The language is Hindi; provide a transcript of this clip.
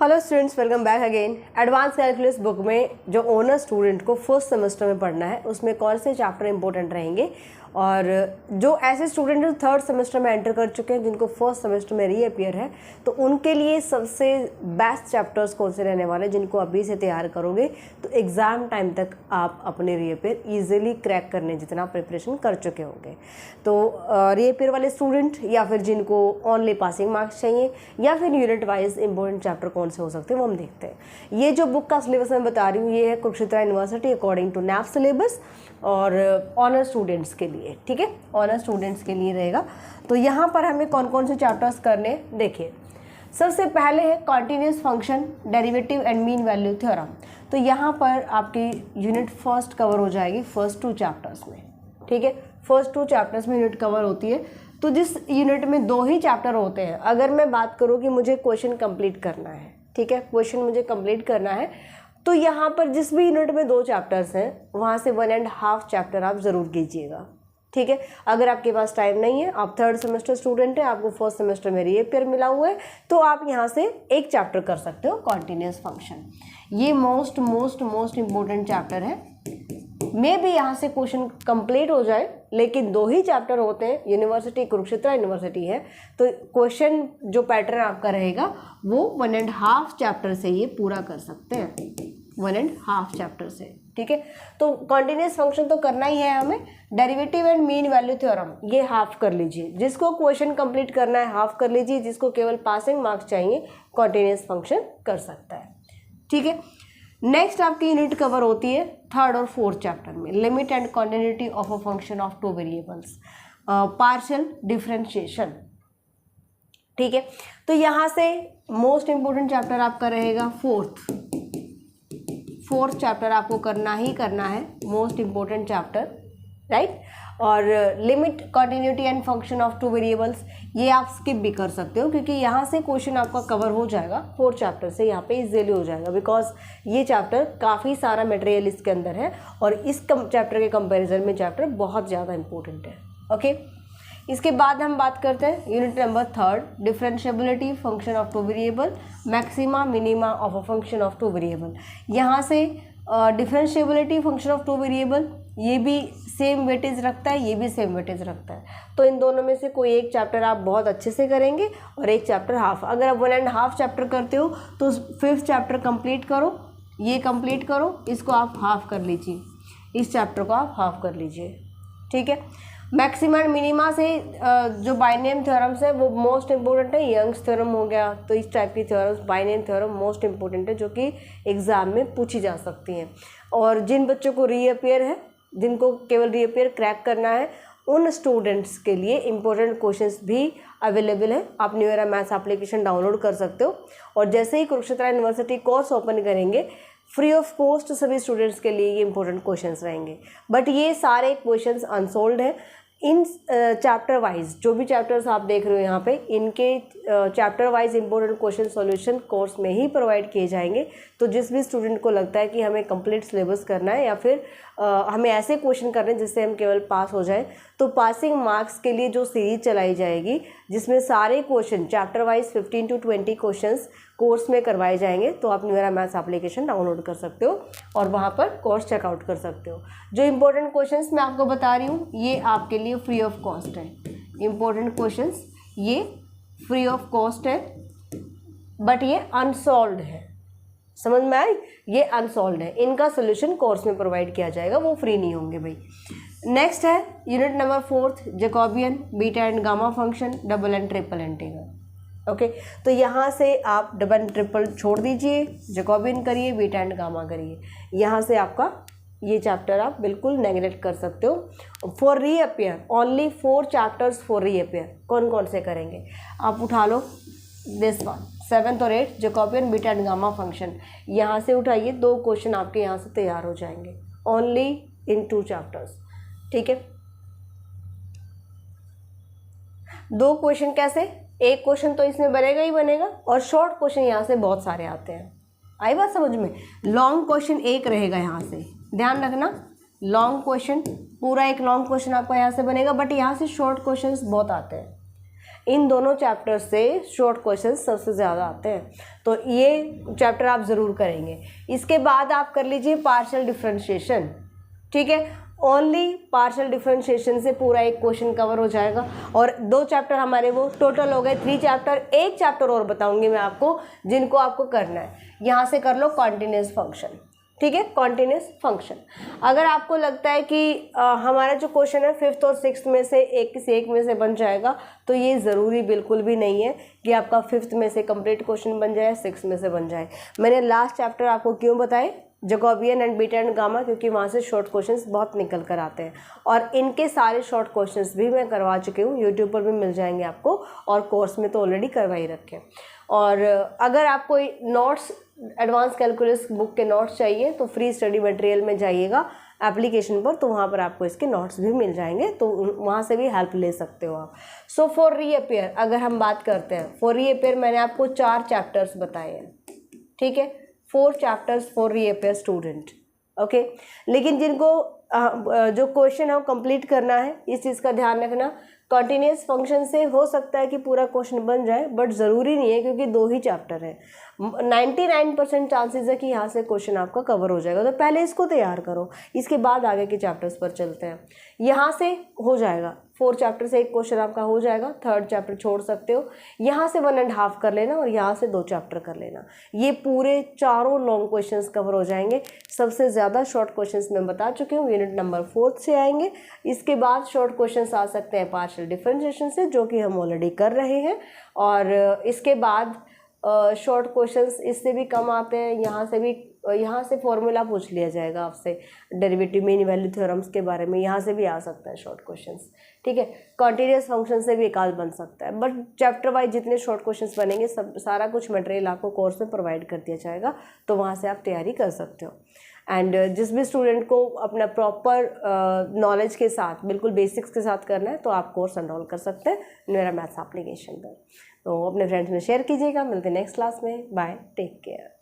Hello students, welcome back again. Advance calculus book में जो ऑनर स्टूडेंट को फर्स्ट सेमेस्टर में पढ़ना है उसमें कौन से चैप्टर इंपॉर्टेंट रहेंगे, और जो ऐसे स्टूडेंट जो थर्ड सेमेस्टर में एंटर कर चुके हैं जिनको फर्स्ट सेमेस्टर में रीअपियर है, तो उनके लिए सबसे बेस्ट चैप्टर्स कौन से रहने वाले जिनको अभी से तैयार करोगे तो एग्ज़ाम टाइम तक आप अपने रीअपियर ईजिली क्रैक करने जितना प्रिपरेशन कर चुके होंगे। तो रीअपियर वाले स्टूडेंट या फिर जिनको ओनली पासिंग मार्क्स चाहिए या फिर यूनिट वाइज इंपॉर्टेंट चैप्टर कौन से हो सकते हैं वो हम देखते हैं। ये जो बुक का सिलेबस मैं बता रही हूँ ये है Kurukshetra university according to NEP syllabus और ऑनर स्टूडेंट्स के लिए, ठीक है, ऑनर स्टूडेंट्स के लिए रहेगा। तो यहाँ पर हमें कौन कौन से चैप्टर्स करने देखिए। सबसे पहले है continuous function, derivative and mean value theorem. तो यहाँ पर आपकी यूनिट फर्स्ट कवर हो जाएगी फर्स्ट 2 चैप्टर्स में, ठीक है, फर्स्ट 2 चैप्टर्स में यूनिट कवर होती है। तो जिस यूनिट में 2 ही चैप्टर होते हैं, अगर मैं बात करूँ कि मुझे क्वेश्चन कंप्लीट करना है, ठीक है, क्वेश्चन मुझे कंप्लीट करना है, तो यहाँ पर जिस भी यूनिट में 2 चैप्टर्स हैं वहाँ से 1.5 चैप्टर आप ज़रूर कीजिएगा, ठीक है। अगर आपके पास टाइम नहीं है, आप थर्ड सेमेस्टर स्टूडेंट हैं, आपको फर्स्ट सेमेस्टर में रीअपियर मिला हुआ है, तो आप यहाँ से 1 चैप्टर कर सकते हो कॉन्टिन्यूस फंक्शन। ये मोस्ट इम्पोर्टेंट चैप्टर है। मे भी यहाँ से क्वेश्चन कंप्लीट हो जाए, लेकिन 2 ही चैप्टर होते हैं, यूनिवर्सिटी कुरुक्षेत्र यूनिवर्सिटी है, तो क्वेश्चन जो पैटर्न आपका रहेगा वो 1.5 चैप्टर से ये पूरा कर सकते हैं, 1.5 चैप्टर से, ठीक है। तो कॉन्टिन्यूस फंक्शन तो करना ही है हमें। Derivative and mean value theorem ये हाफ कर लीजिए, जिसको क्वेश्चन कंप्लीट करना है हाफ कर लीजिए, जिसको केवल पासिंग मार्क्स चाहिए कॉन्टिन्यूस फंक्शन कर सकता है, ठीक है। नेक्स्ट आपकी यूनिट कवर होती है थर्ड और फोर्थ चैप्टर में, limit and continuity of a function of 2 variables, partial differentiation, ठीक है। तो यहाँ से मोस्ट इंपोर्टेंट चैप्टर आपका रहेगा फोर्थ चैप्टर आपको करना ही करना है, मोस्ट इंपोर्टेंट चैप्टर, राइट। और limit continuity and function of 2 variables ये आप स्किप भी कर सकते हो, क्योंकि यहाँ से क्वेश्चन आपका कवर हो जाएगा फोर्थ चैप्टर से, यहाँ पे इजीली हो जाएगा, बिकॉज ये चैप्टर काफ़ी सारा मटेरियल इसके अंदर है और इस चैप्टर के कंपैरिजन में चैप्टर बहुत ज़्यादा इंपॉर्टेंट है, ओके। इसके बाद हम बात करते हैं unit number 3, differentiability function of 2 variable, maxima minima of a function of 2 variable. यहाँ से डिफरेंशिएबिलिटी फंक्शन ऑफ 2 वेरिएबल ये भी सेम वेटेज रखता है, ये भी सेम वेटेज रखता है। तो इन दोनों में से कोई एक चैप्टर आप बहुत अच्छे से करेंगे और एक चैप्टर हाफ। अगर आप 1.5 चैप्टर करते हो तो 5th चैप्टर कंप्लीट करो, ये कंप्लीट करो, इसको आप हाफ कर लीजिए, इस चैप्टर को आप हाफ कर लीजिए, ठीक है। मैक्सिमा एंड मिनिमा से जो बाइनोमियल थ्योरम्स है वो मोस्ट इंपॉर्टेंट है, यंग्स थ्योरम हो गया, तो इस टाइप की theorems binomial theorem most important है, जो कि एग्जाम में पूछी जा सकती हैं। और जिन बच्चों को रीअपियर है, जिनको केवल रीअपियर क्रैक करना है, उन स्टूडेंट्स के लिए इंपॉर्टेंट क्वेश्चंस भी अवेलेबल है। आप new era maths application download कर सकते हो, और जैसे ही कुरुक्षेत्र यूनिवर्सिटी कोर्स ओपन करेंगे फ्री ऑफ कॉस्ट सभी स्टूडेंट्स के लिए ये इंपॉर्टेंट क्वेश्चंस रहेंगे। बट ये सारे क्वेश्चंस अनसोल्ड हैं। इन चैप्टर वाइज जो भी चैप्टर्स आप देख रहे हो यहाँ पे, इनके chapter wise important question solution course में ही प्रोवाइड किए जाएंगे। तो जिस भी स्टूडेंट को लगता है कि हमें कंप्लीट सिलेबस करना है या फिर हमें ऐसे क्वेश्चन करने हैं जिससे हम केवल पास हो जाएं, तो पासिंग मार्क्स के लिए जो सीरीज चलाई जाएगी जिसमें सारे question chapter wise 15 to 20 questions course में करवाए जाएंगे, तो आप new era maths application download कर सकते हो और वहाँ पर कोर्स चेकआउट कर सकते हो। जो इंपॉर्टेंट क्वेश्चंस मैं आपको बता रही हूँ ये आपके लिए फ्री ऑफ कॉस्ट है। इंपॉर्टेंट क्वेश्चंस ये फ्री ऑफ कॉस्ट है, बट ये अनसॉल्व्ड है, समझ में आई, ये अनसॉल्व्ड है, इनका सोल्यूशन कोर्स में प्रोवाइड किया जाएगा, वो फ्री नहीं होंगे भाई। नेक्स्ट है unit number 4, Jacobian, beta and gamma function, double and triple integral, okay. तो यहाँ से आप डबल ट्रिपल छोड़ दीजिए, जैकोबियन करिए, बीटा एंड गामा करिए, यहाँ से आपका ये चैप्टर आप बिल्कुल नेगलेक्ट कर सकते हो। For reappear only 4 chapters for reappear कौन कौन से करेंगे आप उठा लो, दिस वन 7th और 8th Jacobian, beta and gamma function, यहाँ से उठाइए, 2 क्वेश्चन आपके यहाँ से तैयार हो जाएंगे ओनली इन 2 चैप्टर्स, ठीक है। 2 क्वेश्चन कैसे, एक क्वेश्चन तो इसमें बनेगा ही बनेगा, और शॉर्ट क्वेश्चन यहाँ से बहुत सारे आते हैं, आई बात समझ में। लॉन्ग क्वेश्चन एक रहेगा यहाँ से, ध्यान रखना, लॉन्ग क्वेश्चन पूरा एक लॉन्ग क्वेश्चन आपका यहाँ से बनेगा, बट यहाँ से शॉर्ट क्वेश्चंस बहुत आते हैं। इन दोनों चैप्टर से शॉर्ट क्वेश्चन सबसे ज़्यादा आते हैं, तो ये चैप्टर आप ज़रूर करेंगे। इसके बाद आप कर लीजिए पार्शियल डिफरेंशिएशन, ठीक है। ओनली पार्शियल डिफरेंशिएशन से पूरा एक क्वेश्चन कवर हो जाएगा, और 2 चैप्टर हमारे वो टोटल हो गए 3 चैप्टर। एक चैप्टर और बताऊंगी मैं आपको जिनको आपको करना है। यहाँ से कर लो कॉन्टिन्यूस फंक्शन, ठीक है, कॉन्टिन्यूस फंक्शन। अगर आपको लगता है कि हमारा जो क्वेश्चन है 5th और 6th में से एक में से बन जाएगा, तो ये ज़रूरी बिल्कुल भी नहीं है कि आपका 5th में से कंप्लीट क्वेश्चन बन जाए, 6th में से बन जाए। मैंने लास्ट चैप्टर आपको क्यों बताए, Jacobian and beta and gamma, क्योंकि वहाँ से शॉर्ट क्वेश्चंस बहुत निकल कर आते हैं, और इनके सारे शॉर्ट क्वेश्चंस भी मैं करवा चुकी हूँ, यूट्यूब पर भी मिल जाएंगे आपको, और कोर्स में तो ऑलरेडी करवा ही रखे हैं। और अगर आपको नोट्स, एडवांस कैलकुलस बुक के नोट्स चाहिए तो फ्री स्टडी मटेरियल में जाइएगा एप्लीकेशन पर, तो वहाँ पर आपको इसके नोट्स भी मिल जाएंगे, तो वहाँ से भी हेल्प ले सकते हो आप। सो फॉर रीअपेयर अगर हम बात करते हैं, फॉर रीअपेयर मैंने आपको 4 चैप्टर्स बताए हैं, ठीक है, 4 chapters for reappear student, okay. लेकिन जिनको जो क्वेश्चन है वो कंप्लीट करना है, इस चीज़ का ध्यान रखना। कॉन्टिन्यूस फंक्शन से हो सकता है कि पूरा क्वेश्चन बन जाए, बट ज़रूरी नहीं है, क्योंकि 2 ही चैप्टर है। 99% चांसेस है कि यहाँ से क्वेश्चन आपका कवर हो जाएगा, तो पहले इसको तैयार करो, इसके बाद आगे के चैप्टर्स पर चलते हैं। यहाँ से हो जाएगा 4 चैप्टर से एक क्वेश्चन आपका हो जाएगा, 3rd चैप्टर छोड़ सकते हो, यहाँ से 1.5 कर लेना, और यहाँ से 2 चैप्टर कर लेना। ये पूरे चारों लॉन्ग क्वेश्चंस कवर हो जाएंगे। सबसे ज़्यादा शॉर्ट क्वेश्चंस मैं बता चुकी हूँ, यूनिट नंबर 4 से आएंगे। इसके बाद शॉर्ट क्वेश्चंस आ सकते हैं पार्शियल डिफरेंशिएशन से, जो कि हम ऑलरेडी कर रहे हैं, और इसके बाद शॉर्ट क्वेश्चंस इससे भी कम आते हैं। यहाँ से फॉर्मूला पूछ लिया जाएगा आपसे, डेरिवेटिव मीन वैल्यू थ्योरम्स के बारे में, यहाँ से भी आ सकता है शॉर्ट क्वेश्चंस, ठीक है। कॉन्टिन्यूस फंक्शन से भी एक आध बन सकता है, बट चैप्टर वाइज जितने शॉर्ट क्वेश्चंस बनेंगे सारा कुछ मटेरियल आपको कोर्स में प्रोवाइड कर दिया जाएगा, तो वहाँ से आप तैयारी कर सकते हो। एंड जिस भी स्टूडेंट को अपना प्रॉपर नॉलेज के साथ, बिल्कुल बेसिक्स के साथ करना है, तो आप कोर्स एनरोल कर सकते हैं मेरा मैथ्स एप्लीकेशन पर। तो अपने फ्रेंड्स में शेयर कीजिएगा। मिलते हैं नेक्स्ट क्लास में। Bye, take care.